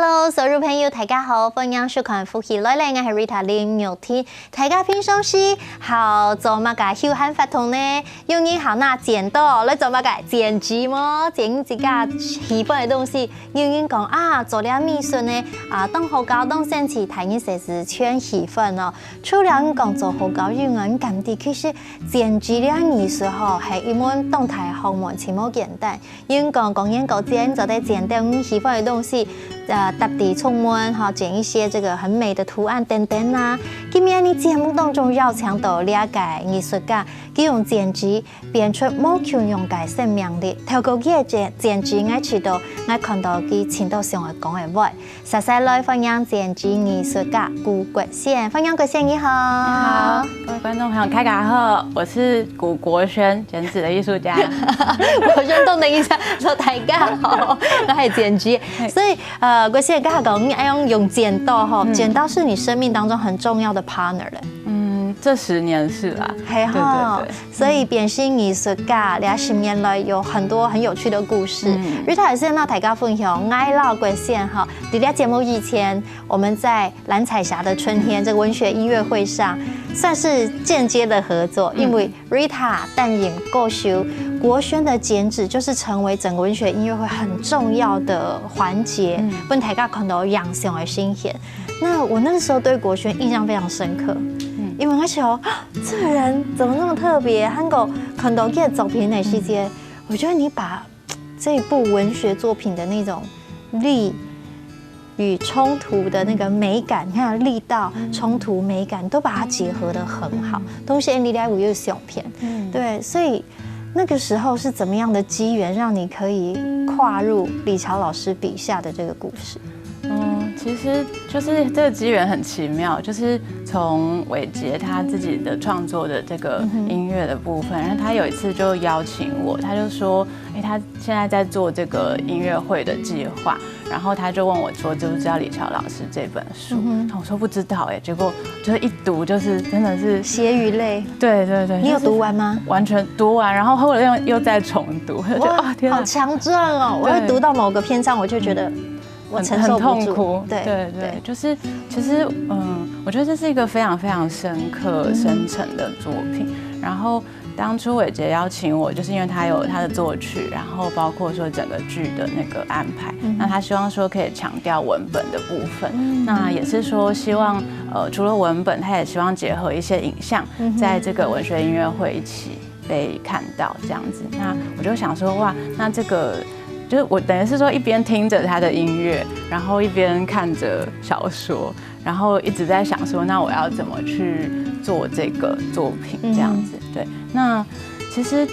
Hello， 所有朋友大家好，歡迎收看福氣來嚟，我係 Rita 林玉天。大家平常時好做乜嘅休閒活動呢？有人好拿剪刀來做乜嘅剪紙麼？剪自家喜歡嘅東西。有人講啊，做了美術呢當好高當神奇，睇人實是全喜歡哦。除了人講做好高，有人感覺其實剪紙了藝術吼係一門動態學問，真冇簡單。有人講研究剪就得剪到你喜歡嘅東西。搭地充滿哈，剪一些這個很美的圖案等等啊。今日你節目當中要強調了解藝術家，佢用剪紙編出冇求用嘅生命力。透過佢嘅剪紙，我知道我看到佢程度上係講嘅話。實際來歡迎剪紙藝術家古國軒，歡迎國軒你好。你好，各位觀眾朋友，大家好，我是古國軒，剪紙的藝術家。國軒都等一下說大家好，我係剪紙，所以國軒剛才講你愛用剪刀哈，剪刀是你生命當中很重要的 partner 嘞。這10年是啦，係哈，所以變成藝術家，20年來有很多很有趣的故事。Rita 也是跟大家分享，愛老國軒哈。在節目以前，我們在藍彩霞的春天這個文學音樂會上，算是間接的合作，因為 Rita 擔任構修，國軒的剪紙就是成為整個文學音樂會很重要的環節，讓大家看到陽上的新鮮。那我那時候對國軒印象非常深刻。因為我想，這個人怎麼那麼特別？韓國看到佢的作品那時間，我覺得你把這一部文學作品的那種力與衝突的那個美感，你看力道、衝突美感，都把它結合得很好。都是 Andy Liu 又小片，對，所以那個時候是怎麼樣的機緣，讓你可以跨入李喬老師筆下的這個故事？其實就是這個機緣很奇妙，就是從偉傑他自己的創作的這個音樂的部分，然後他有一次就邀請我，他就說，他現在在做這個音樂會的計劃，然後他就問我說，知不知道李喬老師這本書？然後我說不知道，結果就是一讀就是真的是血與淚。對對對，你有讀完嗎？完全讀完，然後後來又再重讀，就覺得啊，天啊，好強壯哦！我會讀到某個篇章，我就覺得。我承受不住，很痛苦，對，就是其實我覺得這是一個非常非常深刻、深沉的作品。然後當初偉傑邀請我，就是因為他有他的作曲，然後包括說整個劇的那個安排，那他希望說可以強調文本的部分，那也是說希望除了文本，他也希望結合一些影像，在這個文學音樂會一起被看到這樣子。那我就想說，哇，那這個。就是我等於是說一邊聽着他的音樂，然後一邊看着小說，然後一直在想說，那我要怎麼去做這個作品這樣子。對，那其實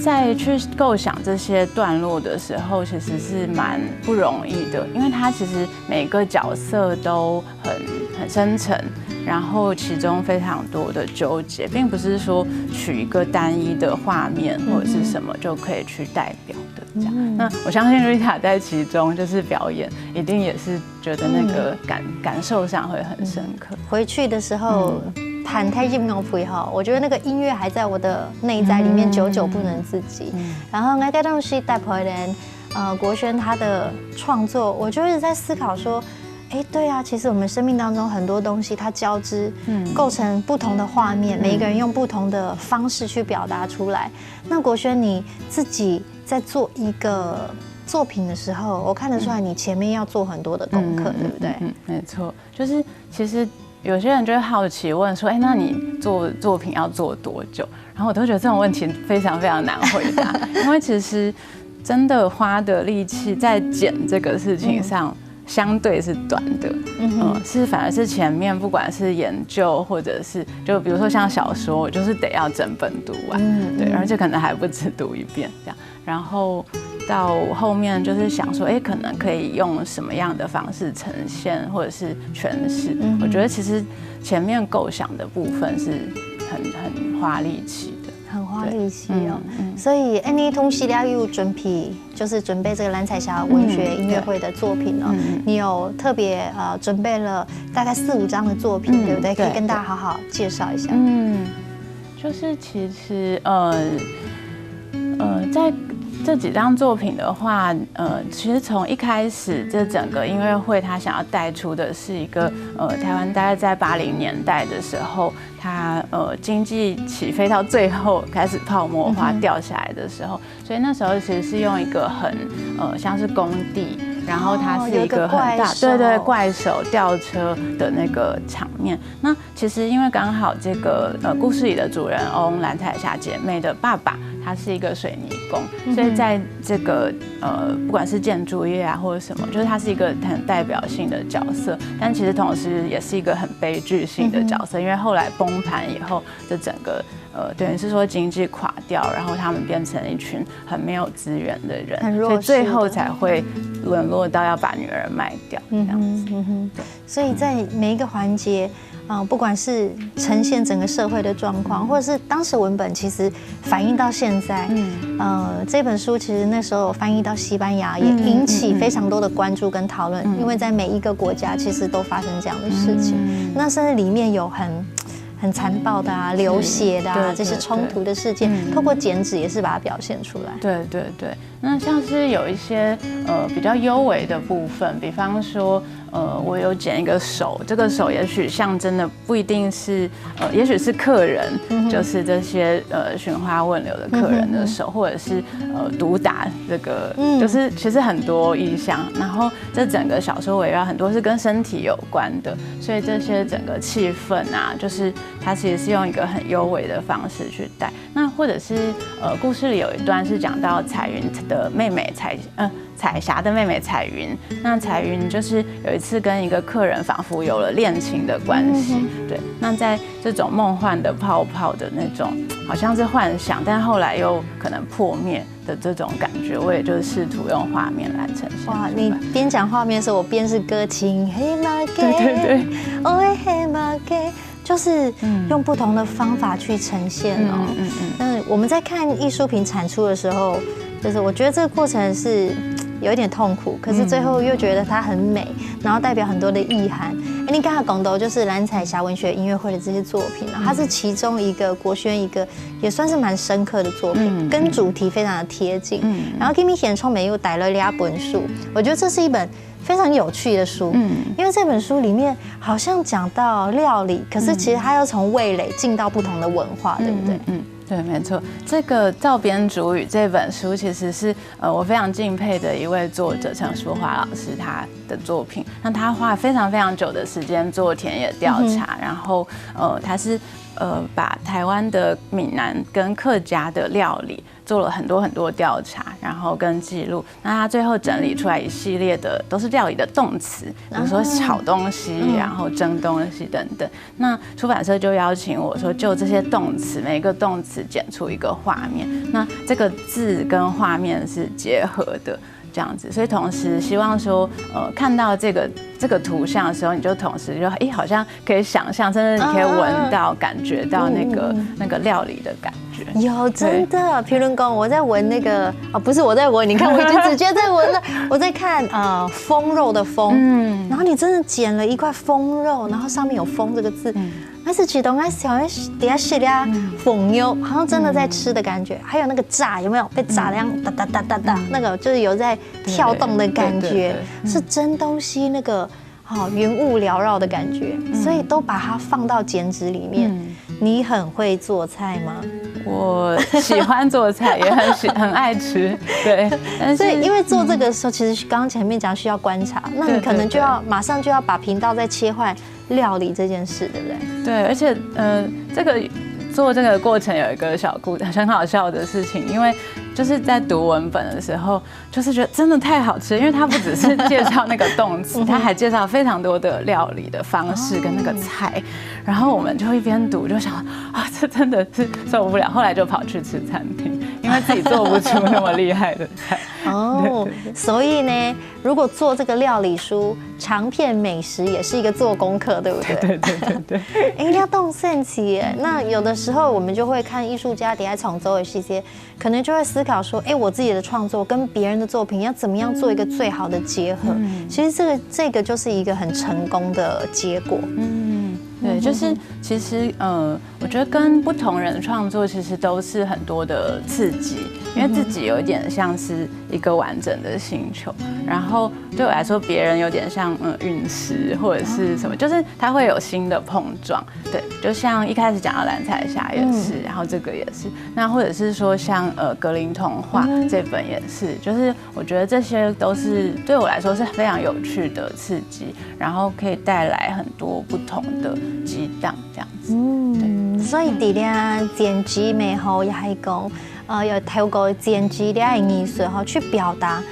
在去構想這些段落的時候，其實是蠻不容易的，因為它其實每個角色都很深沉，然後其中非常多的糾結，並不是說取一個單一的畫面或者是什麼就可以去代表的這樣。那我相信 Rita 在其中就是表演，一定也是覺得那個感受上會很深刻。回去的時候彈太音樂會哈，我覺得那個音樂還在我的內在裡面，久久不能自己。然後我嗰陣時帶回來國軒他的創作，我就一直在思考說，對啊，其實我們生命當中很多東西，它交織，構成不同的畫面，每一個人用不同的方式去表達出來。那國軒你自己在做一個作品的時候，我看得出來你前面要做很多的功課，對不對？沒錯，就是其實有些人就會好奇問說，那你做作品要做多久？然後我都覺得這種問題非常非常難回答，因為其實真的花的力氣在剪這個事情上。相對是短的，是反而是前面不管是研究或者是就比如說像小說，我就是得要整本讀完，對，而且可能還不止讀一遍這樣，然後到後面就是想說，可能可以用什麼樣的方式呈現或者是詮釋，我覺得其實前面構想的部分是很花力氣。很花力氣哦，所以你同時要有準備，就是準備這個藍彩霞文學音樂會的作品哦。你有特別準備了大概4、5張的作品，對不對？可以跟大家好好介紹一下。就是其實在这几张作品的话，其实从一开始，这整个音乐会它想要带出的是一个台湾大概在80年代的时候，它经济起飞到最后开始泡沫化掉下来的时候，所以那时候其实是用一个很像是工地。然后它是一个很大，对怪手吊车的那个场面。那其实因为刚好这个故事里的主人翁蓝彩霞姐妹的爸爸，他是一个水泥工，所以在这个不管是建筑业啊或者什么，就是他是一个很代表性的角色，但其实同时也是一个很悲剧性的角色，因为后来崩盘以后，这整个等于是说经济垮掉，然后他们变成一群很没有资源的人，所以最后才会沦落到要把女儿卖掉这样子。所以在每一个环节，不管是呈现整个社会的状况，或者是当时文本其实反映到现在，这本书其实那时候翻译到西班牙，也引起非常多的关注跟讨论，因为在每一个国家其实都发生这样的事情，那甚至里面有很残暴的啊、流血的啊这些冲突的事件，透过剪纸也是把它表现出来。对，那像是有一些比较幽微的部分，比方说我有剪一个手，这个手也许象征的不一定是也许是客人，就是这些寻花问柳的客人的手，或者是毒打这个，就是其实很多意象。然后这整个小说围绕很多是跟身体有关的，所以这些整个气氛啊，就是它其实是用一个很幽微的方式去带。那或者是故事里有一段是讲到彩云的妹妹彩霞的妹妹彩云，那彩云就是有一次跟一个客人仿佛有了恋情的关系，对。那在这种梦幻的泡泡的那种，好像是幻想，但后来又可能破灭的这种感觉，我也就是试图用画面来呈现。哇，你边讲画面的时候，我边是歌情黑马给，对，哦黑马给。就是用不同的方法去呈现哦。我们在看艺术品产出的时候，就是我觉得这个过程是有一点痛苦，可是最后又觉得它很美，然后代表很多的意涵。你刚才讲到就是蓝彩霞文学音乐会的这些作品，它是其中一个国轩一个也算是蛮深刻的作品，跟主题非常的贴近。然后 Kimi 显聪美又带了2本书，我觉得这是一本非常有趣的书，因为这本书里面好像讲到料理，可是其实它要从味蕾进到不同的文化，对不对？对，没错。这个《照编主语》这本书其实是我非常敬佩的一位作者陈淑华老师他的作品。那他花非常非常久的时间做田野调查，然后他是把台湾的闽南跟客家的料理做了很多调查，然后跟记录。那他最后整理出来一系列的都是料理的动词，比如说炒东西，然后蒸东西等等。那出版社就邀请我说，就这些动词，每一个动词剪出一个画面。那这个字跟画面是结合的。这样子，所以同时希望说，看到这个图像的时候，你就同时就好像可以想象，甚至你可以闻到、感觉到那个料理的感觉。有真的，评论工，我在闻那个不是我在闻，你看我已经直接在闻了。我在看风肉的风，然后你真的剪了一块风肉，然后上面有风这个字。那是启动，那小人底下写的风油，好像真的在吃的感觉。还有那个炸，有没有被炸的样哒哒哒哒哒？那个就是有在跳动的感觉，是蒸东西那个云雾缭绕的感觉。所以都把它放到剪纸里面。你很会做菜吗？我喜欢做菜，也很爱吃。对，所以因为做这个的时候，其实刚刚前面讲需要观察，那你可能就要马上就要把频道再切换料理这件事，对不对？对，而且这个做这个过程有一个小故事，很好笑的事情，因为就是在读文本的时候，就是觉得真的太好吃，因为它不只是介绍那个动词，它还介绍非常多的料理的方式跟那个菜，然后我们就一边读就想这真的是受不了，后来就跑去吃餐厅，因为自己做不出那么厉害的菜。所以呢，如果做这个料理书，尝遍美食也是一个做功课，对不对？对。一定要动肾气耶。那有的时候我们就会看艺术家底下从周围细节，可能就会思考说，我自己的创作跟别人的作品要怎么样做一个最好的结合。其实这个就是一个很成功的结果。对，就是其实我觉得跟不同人的创作其实都是很多的刺激，因为自己有一点像是一个完整的星球，然后对我来说，别人有点像陨石或者是什么，就是它会有新的碰撞，对，就像一开始讲到蓝彩霞也是，然后这个也是，那或者是说像格林童话这本也是，就是我觉得这些都是对我来说是非常有趣的刺激，然后可以带来很多不同的激荡这样子。对，所以伫咧剪辑美后也还讲，有透过剪辑的艺术哈去表达，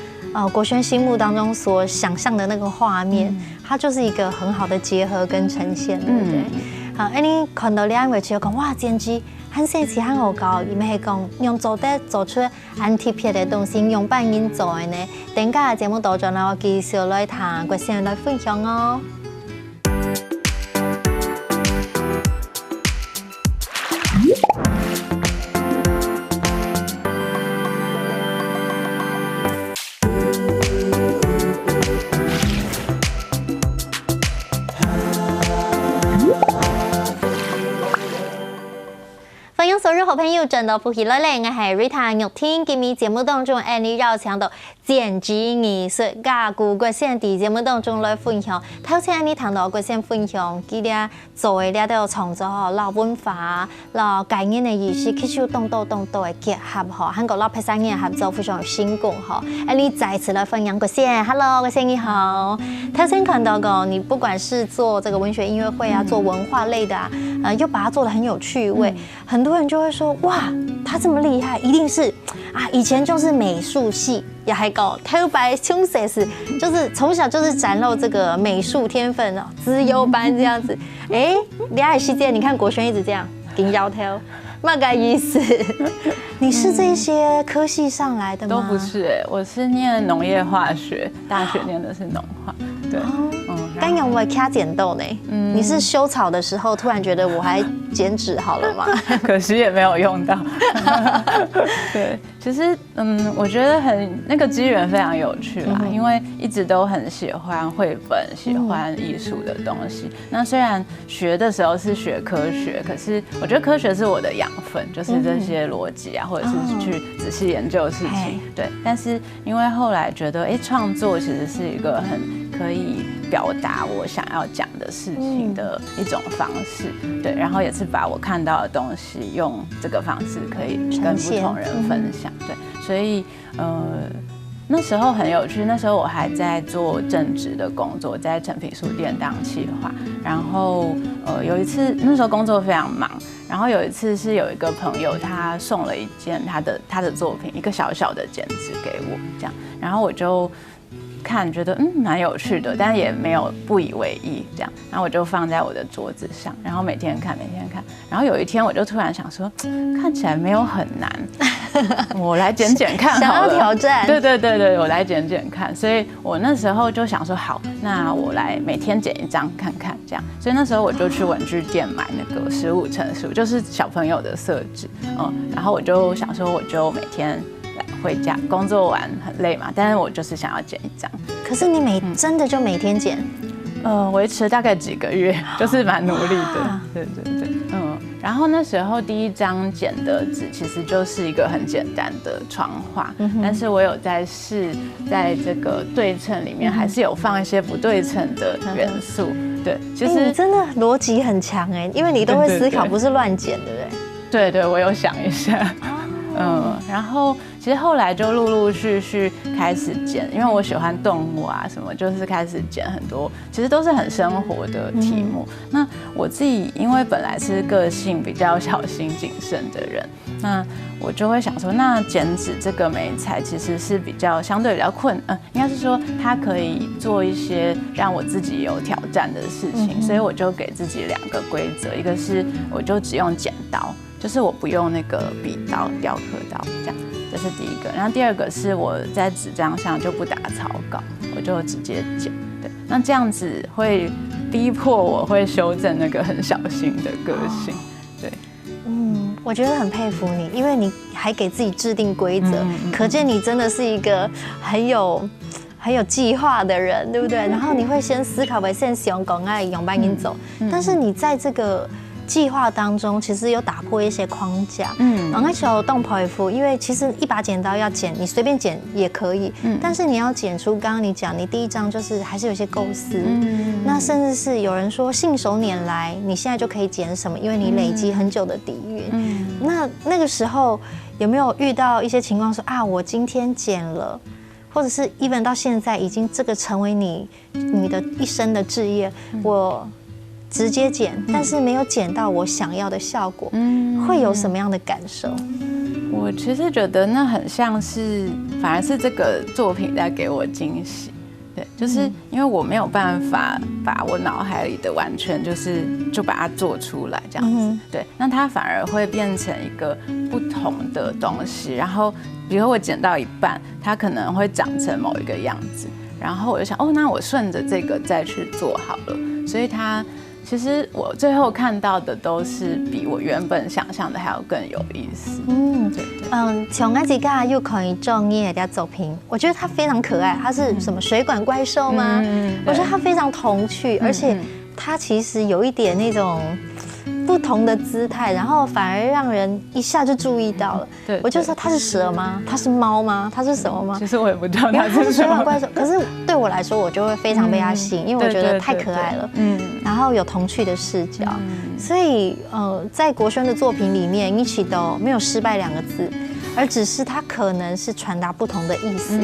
国轩心目当中所想象的那个画面，它就是一个很好的结合跟呈现，对不对？好，你看到两位就讲哇，剪辑很神奇，很有教，伊咪系讲用做出很特别的东西，用扮演做的呢。等下节目当中呢，我继续来谈国轩来分享哦。所有好朋友真的不喜来咧，我係 Rita 玉天。今日節目當中，Annie 邀請到剪輯藝術家顧國先喺節目當中來分享。頭先 Annie 談到國先分享，佢哋做嘅都有創作吼，老文化、老概念嘅意思，其實動到嘅結合吼，韓國老拍攝嘅合作非常有成功吼。Annie 再次來分享國先 ，Hello 國先你好。頭先看到個，你不管是做這個文學音樂會啊，做文化類的啊，又把它做得很有趣味，很多人就會說哇，他這麼厲害，一定是啊，以前就是美術系，也還搞頭白衝射是，就是從小就是展露這個美術天分哦，資優班這樣子。哎，兩岸世界，你看國軒一直這樣緊搖頭，那個意思。你是這些科系上來的嗎？都不是哎，我是念農業化學，大學念的是農化。对，刚有没有掐剪豆呢？你是修草的时候突然觉得我还剪纸好了吗？可惜也没有用到。对，其实我觉得那个机缘非常有趣啦，因为一直都很喜欢绘本，喜欢艺术的东西。那虽然学的时候是学科学，可是我觉得科学是我的养分，就是这些逻辑啊，或者是去仔细研究事情。对，但是因为后来觉得，创作其实是一个很可以表达我想要讲的事情的一种方式，对，然后也是把我看到的东西用这个方式可以跟不同人分享，对，所以那时候很有趣，那时候我还在做正职的工作，在诚品书店当企划，然后有一次那时候工作非常忙，然后有一次是有一个朋友他送了一件他的作品，一个小小的剪纸给我，这样，然后我就看觉得蛮有趣的，但也没有不以为意这样，然后我就放在我的桌子上，然后每天看，然后有一天我就突然想说，看起来没有很难，我来剪剪看好了，想要挑战，对，我来剪剪看，所以我那时候就想说好，那我来每天剪一张看看这样，所以那时候我就去文具店买那个15乘15，就是小朋友的色纸，然后我就想说我就每天回家工作完很累嘛，但是我就是想要剪一张。可是你真的就每天剪？维持大概几个月，就是蛮努力的。对，然后那时候第一张剪的纸其实就是一个很简单的窗画，但是我有在试，在这个对称里面还是有放一些不对称的元素。对，其实你真的逻辑很强哎，因为你都会思考，不是乱剪，对不对？对，我有想一下。然后其实后来就陆续开始剪，因为我喜欢动物啊什么，就是开始剪很多，其实都是很生活的题目。那我自己因为本来是个性比较小心谨慎的人，那我就会想说，那剪纸这个媒材其实是相对比较应该是说它可以做一些让我自己有挑战的事情，所以我就给自己2个规则，一个是我就只用剪刀。就是我不用那个笔刀、雕刻刀这样，这是第一个。然后第2个是我在纸张上就不打草稿，我就直接剪。对，那这样子会逼迫我会修正那个很小心的个性。对，我觉得很佩服你，因为你还给自己制定规则，可见你真的是一个很有计划的人，对不对？然后你会先思考，先用讲爱用慢音走，但是你在这个计划当中其实有打破一些框架。那时候动佩服，因为其实一把剪刀要剪，你随便剪也可以，但是你要剪出刚刚你讲，你第一章就是还是有些构思。那甚至是有人说信手拈来，你现在就可以剪什么，因为你累积很久的底蕴。那个时候有没有遇到一些情况说啊，我今天剪了？或者是 even 到现在已经这个成为你的一生的志业，我直接剪，但是没有剪到我想要的效果，会有什么样的感受？我其实觉得那很像是，反而是这个作品在给我惊喜。对，就是因为我没有办法把我脑海里的完全就把它做出来这样子，对，那它反而会变成一个不同的东西。然后，比如我剪到一半，它可能会长成某一个样子，然后我就想，哦，那我顺着这个再去做好了。所以它其实我最后看到的都是比我原本想象的还要更有意思。从那几个又可以创业的作品，我觉得它非常可爱。它是什么水管怪兽吗？我觉得它非常童趣，而且它其实有一点那种不同的姿态，然后反而让人一下就注意到了。对，我就说它是蛇吗？它是猫吗？它是什么吗？其实我也不知道它是水管怪兽，可是对我来说，我就会非常被它吸引，因为我觉得太可爱了。然后有童趣的视角，所以在国轩的作品里面，一起都没有失败2个字，而只是它可能是传达不同的意思。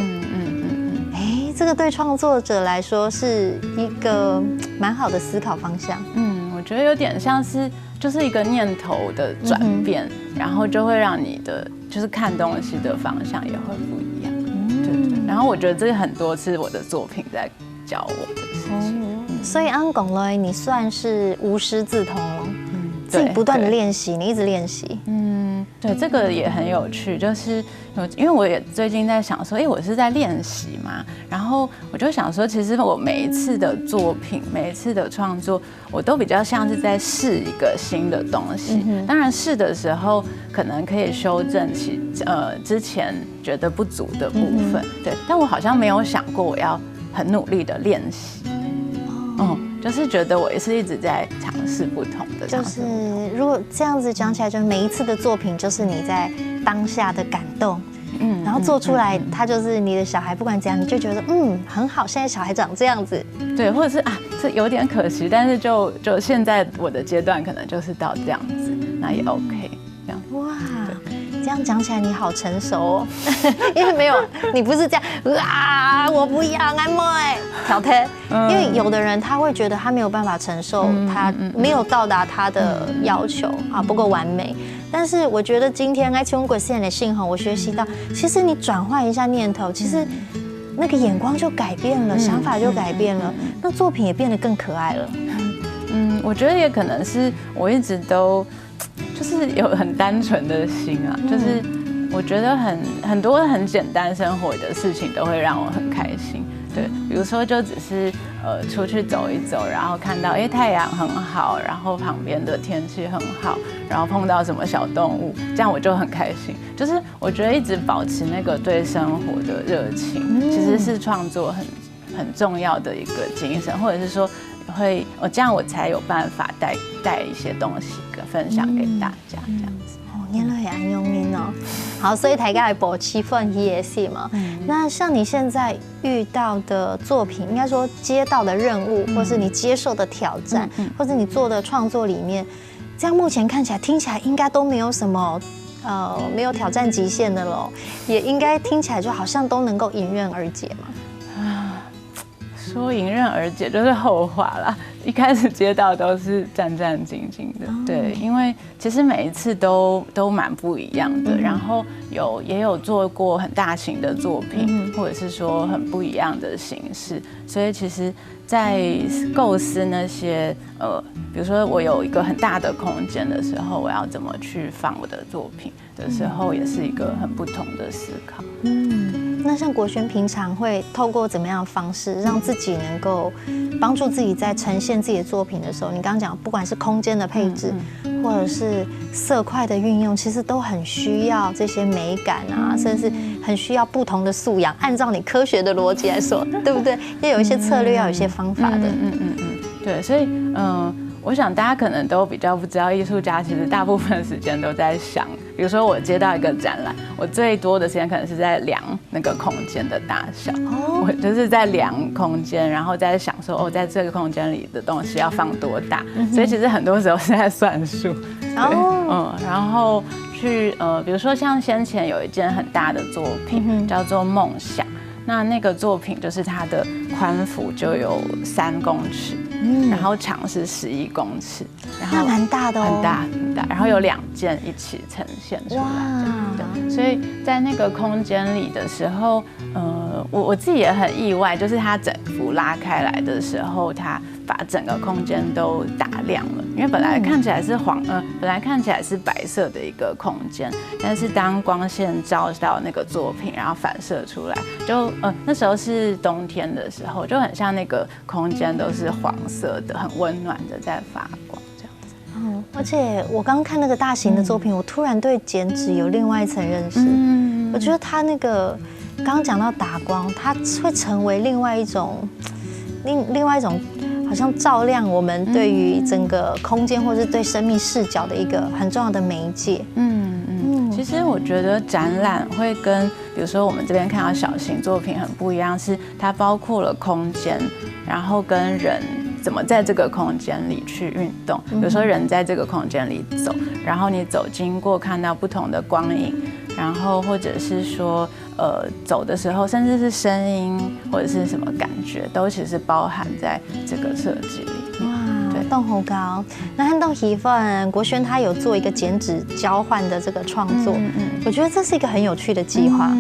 这个对创作者来说是一个蛮好的思考方向。我觉得有点像是就是一个念头的转变，然后就会让你的就是看东西的方向也会不一样。对。然后我觉得这很多是我的作品在教我的事情。所以安拱嘞，你算是无师自通了，自己不断的练习，你一直练习。对，这个也很有趣，就是因为我也最近在想说，我是在练习嘛，然后我就想说，其实我每一次的作品，每一次的创作，我都比较像是在试一个新的东西。当然试的时候，可能可以修正之前觉得不足的部分，对。但我好像没有想过我要很努力的练习。就是觉得我也是一直在尝试不同的。就是如果这样子讲起来，就是每一次的作品就是你在当下的感动，然后做出来，他就是你的小孩，不管怎样，你就觉得很好，现在小孩长这样子，对，或者是这有点可惜，但是就现在我的阶段可能就是到这样子，那也 OK 这样。哇，这样讲起来你好成熟哦，因为没有你不是这样我不要安妹挑剔，因为有的人他会觉得他没有办法承受，他没有到达他的要求不够完美。但是我觉得今天爱青果线的信号，我学习到，其实你转换一下念头，其实那个眼光就改变了，想法就改变了，那作品也变得更可爱了。我觉得也可能是我一直都就是有很单纯的心就是我觉得很多很简单生活的事情都会让我很开心。对，比如说就只是出去走一走，然后看到太阳很好，然后旁边的天气很好，然后碰到什么小动物，这样我就很开心。就是我觉得一直保持那个对生活的热情，其实是创作很重要的一个精神，或者是说这样我才有办法带一些东西分享给大家这样子。原来很用心哦。好，所以大家来保气氛也是嘛。那像你现在遇到的作品，应该说接到的任务，或是你接受的挑战，或者你做的创作里面，这样目前看起来、听起来应该都没有什么没有挑战极限的咯，也应该听起来就好像都能够迎刃而解嘛。说迎刃而解就是后话啦，一开始接到都是战战兢兢的，对，因为其实每一次都蛮不一样的，然后也有做过很大型的作品，或者是说很不一样的形式，所以其实在构思那些比如说我有一个很大的空间的时候，我要怎么去放我的作品的时候，也是一个很不同的思考。那像国轩平常会透过怎么样的方式，让自己能够帮助自己在呈现自己的作品的时候，你刚刚讲不管是空间的配置，或者是色块的运用，其实都很需要这些美感甚至很需要不同的素养。按照你科学的逻辑来说，对不对？要有一些策略，要有一些方法的。对，所以我想大家可能都比较不知道，艺术家其实大部分时间都在想，比如说我接到一个展览，我最多的时间可能是在量那个空间的大小，我就是在量空间，然后在想说在这个空间里的东西要放多大，所以其实很多时候是在算数，然后去比如说像先前有一件很大的作品叫做《梦想》。那个作品就是它的宽幅就有3公尺，然后长是11公尺，然后那蛮大的哦，很大很大，然后有2件一起呈现出来，对，所以在那个空间里的时候，我自己也很意外，就是它整幅拉开来的时候，它把整个空间都打亮了，因为本来看起来是本来看起来是白色的一个空间，但是当光线照到那个作品，然后反射出来，就那时候是冬天的时候，就很像那个空间都是黄色的，很温暖的在发光这样子。而且我刚看那个大型的作品，我突然对剪纸有另外一层认识。我觉得它那个刚刚讲到打光，它会成为另外一种好像照亮我们对于整个空间或是对生命视角的一个很重要的媒介。其实我觉得展览会跟比如说我们这边看到小型作品很不一样，是它包括了空间，然后跟人怎么在这个空间里去运动。比如说人在这个空间里走，然后你走经过看到不同的光影，然后或者是说走的时候，甚至是声音或者是什么感觉，都其实包含在这个设计里。动好高，那和动喜份国轩他有做一个剪纸交换的这个创作，我觉得这是一个很有趣的计划。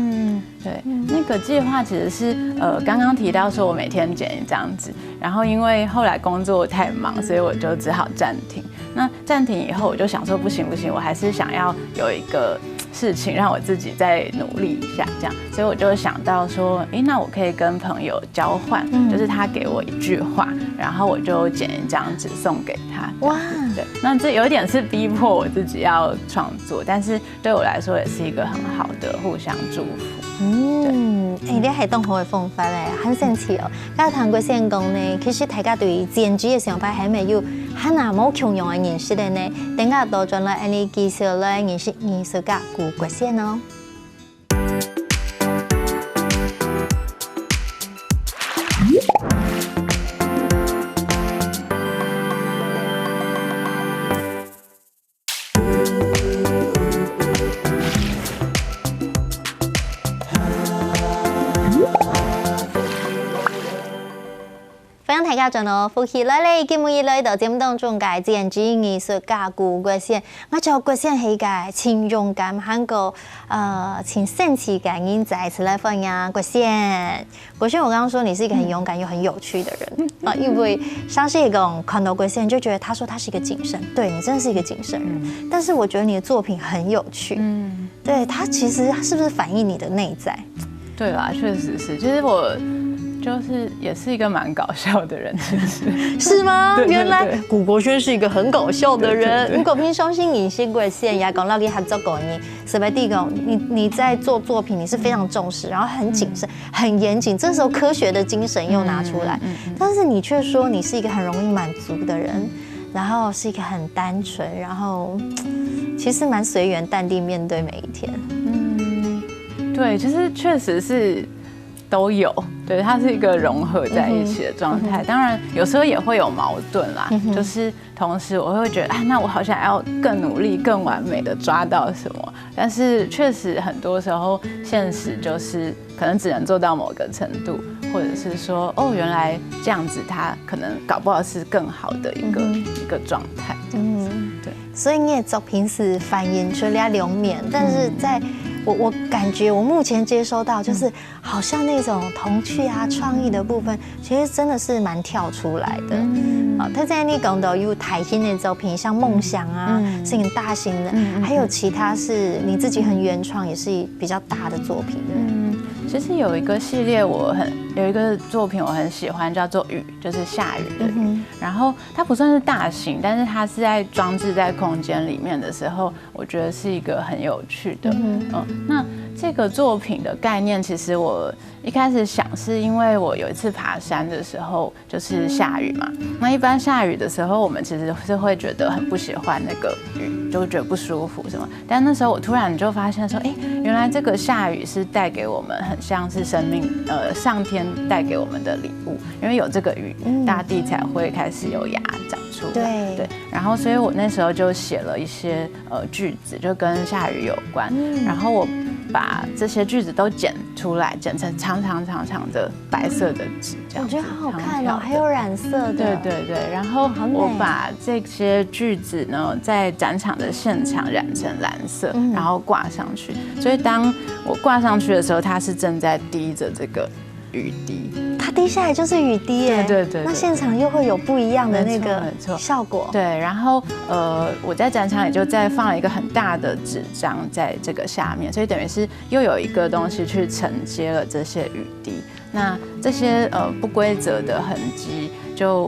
对，那个计划其实是刚刚提到说我每天剪1张纸，然后因为后来工作太忙，所以我就只好暂停。那暂停以后，我就想说不行，我还是想要有一个事情让我自己再努力一下，这样，所以我就想到说，那我可以跟朋友交换，就是他给我1句话，然后我就剪1张纸送给他。哇，对，那这有点是逼迫我自己要创作，但是对我来说也是一个很好的互相祝福。你係動好嘅方法咧，很神奇哦。剛才談過先講呢，其實大家對剪紙嘅想法係咪要很冇共用嘅認識咧呢？等下多轉來你介紹來認識藝術家顧國先哦。大家早上好，歡迎來嚟今日來到節目當中嘅剪紙藝術家顧國先，我就國先係個挺勇敢、很個挺神奇嘅人仔，一起來分享國先。國先，我剛剛說你是一個很勇敢又很有趣的人啊，因為相信一個看到國先就覺得他說他是一個謹慎，對你真的是一個謹慎人。但是我覺得你的作品很有趣，對他其實是不是反映你的內在？對啦，確實是，其實我。就是也是一個蠻搞笑的人，其實是嗎？對對對，原來顧國軒是一個很搞笑的人。如果平常心認識國先，也講到你合作過你，是吧？第一個，你在做作品，你是非常重視，然後很謹慎、很嚴謹。這時候科學的精神又拿出來，但是你卻說你是一個很容易滿足的人，然後是一個很單純，然後其實蠻隨緣、淡定面對每一天。對，其實確實是。都有，对，它是一个融合在一起的状态。当然，有时候也会有矛盾啦，就是同时我会觉得，那我好想要更努力、更完美的抓到什么，但是确实很多时候现实就是可能只能做到某个程度，或者是说，原来这样子，它可能搞不好是更好的一个状态。对。所以你的作品是反映出了2面，但是在我感覺我目前接收到，就是好像那種童趣啊、創意的部分，其實真的是蠻跳出來的。他在你講到有大型的作品，像夢想啊，是很大型的，還有其他是你自己很原創，也是比較大的作品的。其實有一個系列我有一个作品我很喜欢，叫做雨，就是下雨的雨。然后它不算是大型，但是它是在装置在空间里面的时候，我觉得是一个很有趣的。那这个作品的概念，其实我一开始想是因为我有一次爬山的时候就是下雨嘛。那一般下雨的时候，我们其实是会觉得很不喜欢那个雨，就会觉得不舒服什么。但那时候我突然就发现说，原来这个下雨是带给我们很像是生命，上天带给我们的礼物。因为有这个雨，大地才会开始有芽长出来。对。然后，所以我那时候就写了一些句子，就跟下雨有关。然后我把这些句子都剪出来，剪成长的白色的纸，这样我觉得好好看哦，还有染色的。对。然后我把这些句子呢，在展场的现场染成蓝色，然后挂上去。所以当我挂上去的时候，它是正在滴着这个雨滴。它滴下来就是雨滴耶。对。那现场又会有不一样的那个效果。对，然后我在展场也就再放了一个很大的纸张在这个下面，所以等于是又有一个东西去承接了这些雨滴。那这些不规则的痕迹，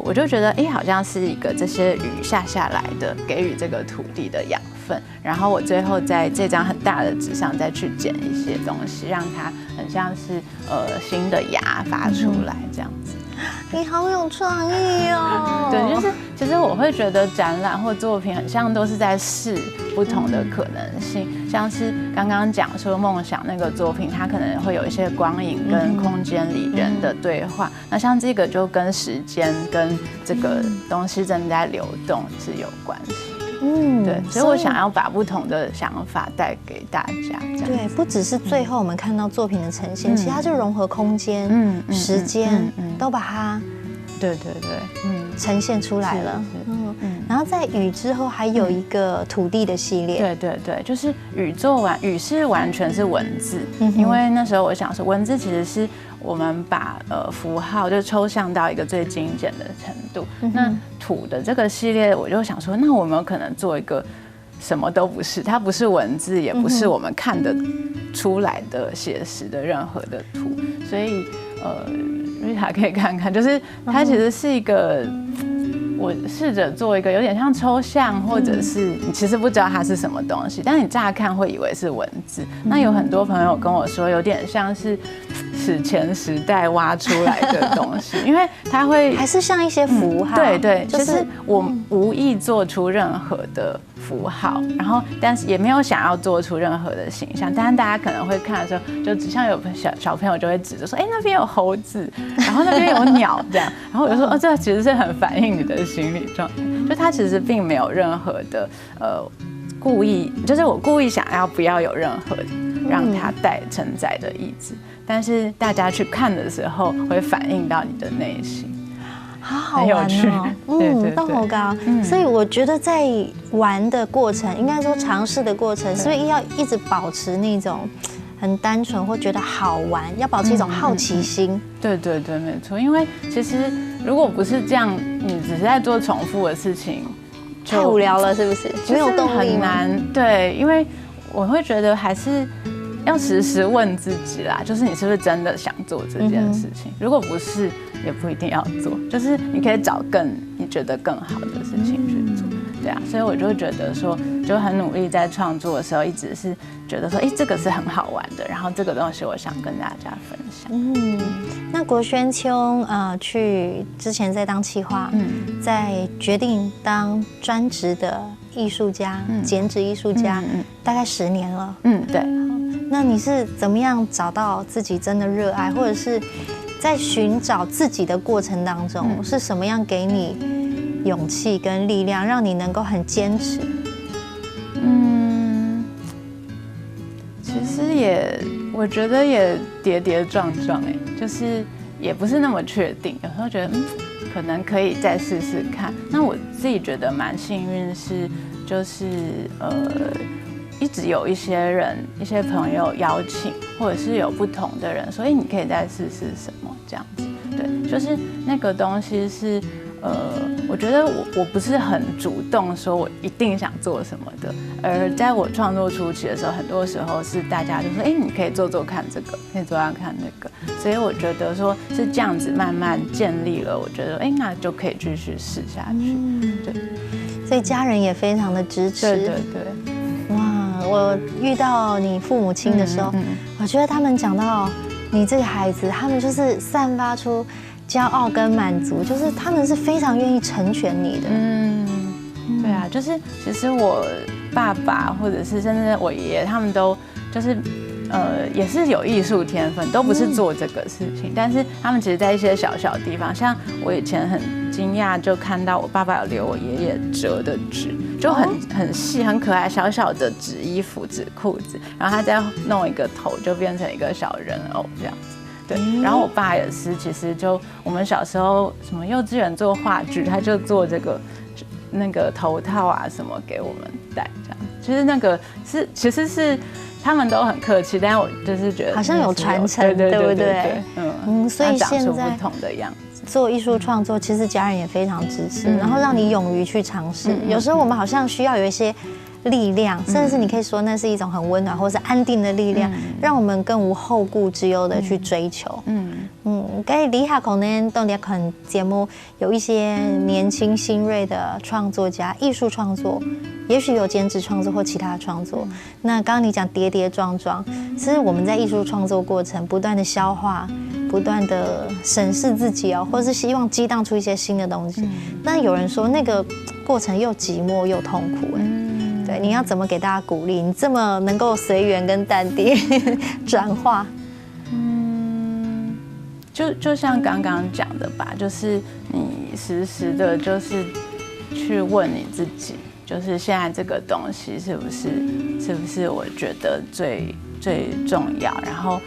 我就觉得好像是一个这些雨下来的，给予这个土地的养分。然后我最后在这张很大的纸上再去剪一些东西，让它很像是新的芽发出来这样子。你好有创意哦！对，就是其实我会觉得展览或作品很像都是在试不同的可能性，像是刚刚讲说梦想那个作品，它可能会有一些光影跟空间里人的对话，那像这个就跟时间跟这个东西正在流动是有关系。对，所以我想要把不同的想法带给大家。对，不只是最后我们看到作品的呈现，其实它就融合空间、时间，都把它呈现出来了。然后在雨之后还有一个土地的系列。对，就是雨做完，雨是完全是文字，因为那时候我想说，文字其实是我们把符号就抽象到一个最精简的程度。那土的这个系列，我就想说，那我们有可能做一个什么都不是，它不是文字，也不是我们看得出来的写实的任何的图，所以瑞塔可以看看，就是它其实是一个。我试着做一个有点像抽象，或者是你其实不知道它是什么东西，但你乍看会以为是文字。那有很多朋友跟我说，有点像是史前时代挖出来的东西，因为它会还是像一些符号。对，就是我无意做出任何的符号，然后但是也没有想要做出任何的形象，但是大家可能会看的时候，就只像有小朋友就会指着说，那边有猴子，然后那边有鸟这样，然后我就说，这其实是很反映你的心理状态，就它其实并没有任何的故意，就是我故意想要不要有任何让它带承载的意志，但是大家去看的时候会反映到你的内心。好好玩哦，动好高，所以我觉得在玩的过程，应该说尝试的过程，是不是要一直保持那种很单纯或觉得好玩，要保持一种好奇心？对，没错，因为其实如果不是这样，你只是在做重复的事情，太无聊了，是不是？没有动力吗？很难，对，因为我会觉得还是要时时问自己啦，就是你是不是真的想做这件事情？如果不是，也不一定要做，就是你可以找你觉得更好的事情去做，对啊。所以我就觉得说，就很努力在创作的时候，一直是觉得说，这个是很好玩的，然后这个东西我想跟大家分享。那国轩秋去之前在当企划，在决定当专职的艺术家、剪纸艺术家，大概10年了。对。那你是怎么样找到自己真的热爱，或者是在寻找自己的过程当中，是什么样给你勇气跟力量，让你能够很坚持？其实我觉得也跌跌撞撞，就是也不是那么确定，有时候觉得可能可以再试试看。那我自己觉得蛮幸运是，就是一直有一些朋友邀请，或者是有不同的人说，你可以再试试什么这样子。对，就是那个东西是我觉得我不是很主动说我一定想做什么的，而在我创作初期的时候，很多时候是大家就说，你可以做做看这个，可以做做看那个，所以我觉得说是这样子慢慢建立了，我觉得那就可以继续试下去，对，所以家人也非常的支持，对对对，哇，我遇到你父母亲的时候，我觉得他们讲到你这个孩子，他们就是散发出骄傲跟满足，就是他们是非常愿意成全你的。对啊，就是其实我爸爸或者是甚至我爷爷，他们都就是也是有艺术天分，都不是做这个事情，但是他们其实在一些小小地方，像我以前很惊讶，就看到我爸爸有留我爷爷折的纸，就很细很可爱，小小的纸衣服、纸裤子，然后他再弄一个头，就变成一个小人偶这样子。对，然后我爸也是，其实就我们小时候什么幼稚园做话剧，他就做这个那个头套啊什么给我们戴，这样。其实那个其实是他们都很客气，但是我就是觉得好像有传承，对不对？所以现在不同的样子。做艺术创作，其实家人也非常支持，然后让你勇于去尝试。有时候我们好像需要有一些力量，甚至是你可以说那是一种很温暖或是安定的力量，让我们更无后顾之忧的去追求。该理下可能动力看节目有一些年轻新锐的创作家，艺术创作，也许有兼职创作或其他的创作。那刚刚你讲跌跌撞撞，其实我们在艺术创作过程不断的消化，不断的审视自己哦，或是希望激荡出一些新的东西。那有人说那个过程又寂寞又痛苦，对，你要怎么给大家鼓励？你这么能够随缘跟淡定转化？就像刚刚讲的吧，就是你时时的，就是去问你自己，就是现在这个东西是不是我觉得最重要？然后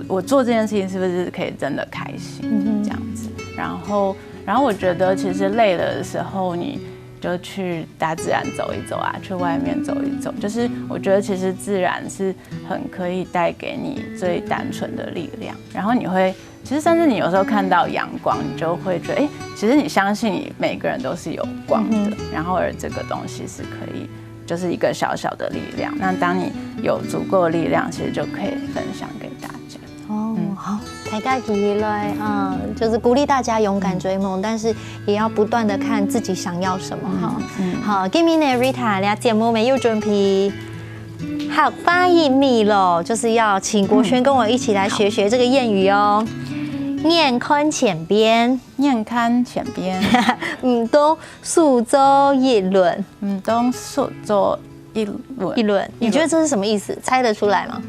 我做这件事情是不是可以真的开心这样子？然后我觉得其实累了的时候，你就去大自然走一走啊，去外面走一走。就是我觉得其实自然是很可以带给你最单纯的力量。然后你会，其实甚至你有时候看到阳光，你就会觉得，其实你相信你每个人都是有光的。然后而这个东西是可以，就是一个小小的力量。那当你有足够的力量，其实就可以分享给大家。好，大家起来，就是鼓励大家勇敢追梦，但是也要不断的看自己想要什么哈。好，今天呢 Rita 俩节目没有准备好发音密了，就是要请国轩跟我一起来学这个谚语哦。念看前边，念看前边，唔东数周一轮，唔东数周一轮。你觉得这是什么意思？猜得出来吗？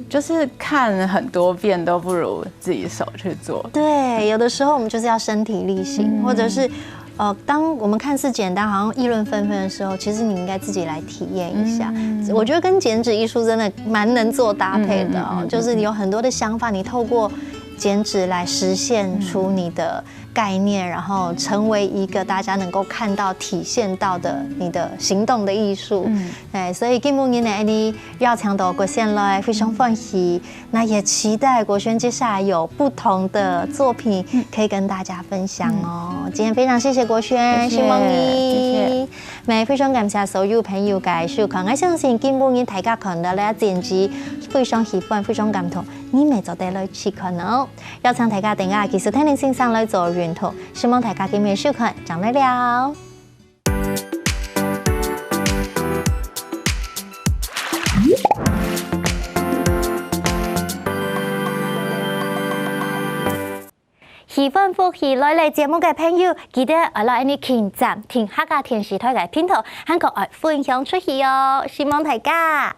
就是看很多遍都不如自己手去做。对，有的时候我们就是要身体力行，或者是当我们看似简单，好像议论纷纷的时候，其实你应该自己来体验一下。我觉得跟剪纸艺术真的蛮能做搭配的哦，就是你有很多的想法，你透过剪纸来实现出你的概念，然后成为一个大家能够看到、体现到的你的行动的艺术。所以今年呢，你要强到国轩来，非常欢喜。那也期待国轩接下来有不同的作品可以跟大家分享哦。今天非常谢谢国轩，希望你，非常感谢所有朋友嘅收看。我相信今年大家看到咧剪辑非常喜歡，非常感動。你咪就得嚟試看哦。邀請大家定下技術聽你先生嚟做源頭，希望大家今日收看，講得了。喜歡福喜來嚟節目嘅朋友，記得來你點讚、聽下個電視台嘅片頭，韓國愛分享出去哦，希望大家。